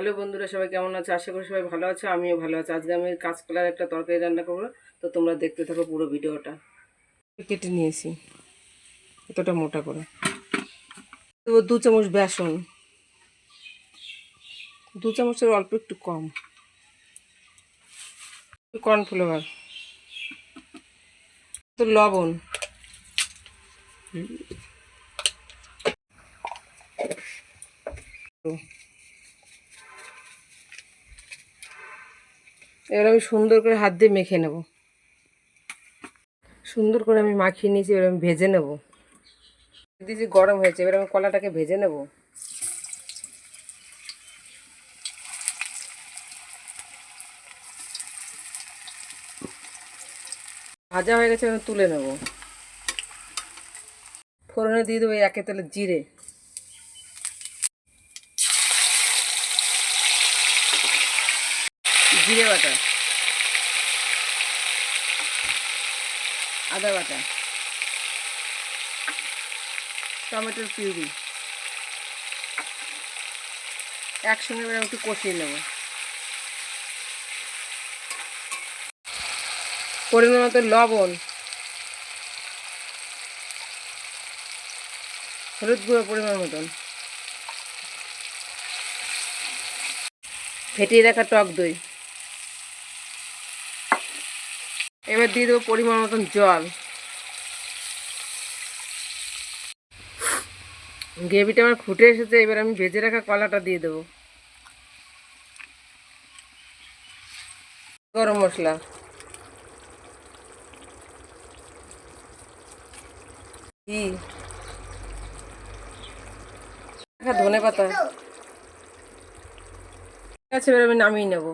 Hello বন্ধুরা, সবাই কেমন আছে? আশা করি সবাই ভালো আছে, আমিও ভালো আছি। আজকে আমি কাঁচকলার একটা তরকারি রান্না করবো, তো তোমরা দেখতে থাকো পুরো ভিডিওটা। কেটে নিয়েছি এতটা মোটা করে। তো 2 চামচ বেসন, 2 চামচের অল্প একটু কম, কর্নফ্লাওয়ার, তো লবণ, এবার আমি সুন্দর করে হাত দিয়ে মেখে নেব। সুন্দর করে আমি মাখিয়ে নিয়েছি, এবার আমি ভেজে নেব। দিয়েছি গরম হয়েছে, এবার আমি কলাটাকে ভেজে নেব। ভাজা হয়ে গেছে, আমি তুলে নেব। ফোড়নে দিয়ে দেবো একে তেলে জিরে, জিরে বাটা, আদা বাটা, টমেটোর পিউরি একসঙ্গে এবার একটু কষিয়ে নেব। পরিমাণ মতো লবণ, হলুদ গুঁড়ো পরিমাণ মতন, ফেটিয়ে রাখা টক দই। এবার দিয়ে দেবো পরিমাণ মতন জল। গ্রেভিটা আমার ফুটে এসেছে, এবার আমি ভেজে রাখা কলাটা দিয়ে দেবো। গরম মশলা, ঘি, ধনে পাতা। ঠিক আছে, এবার আমি নামিয়ে নেবো।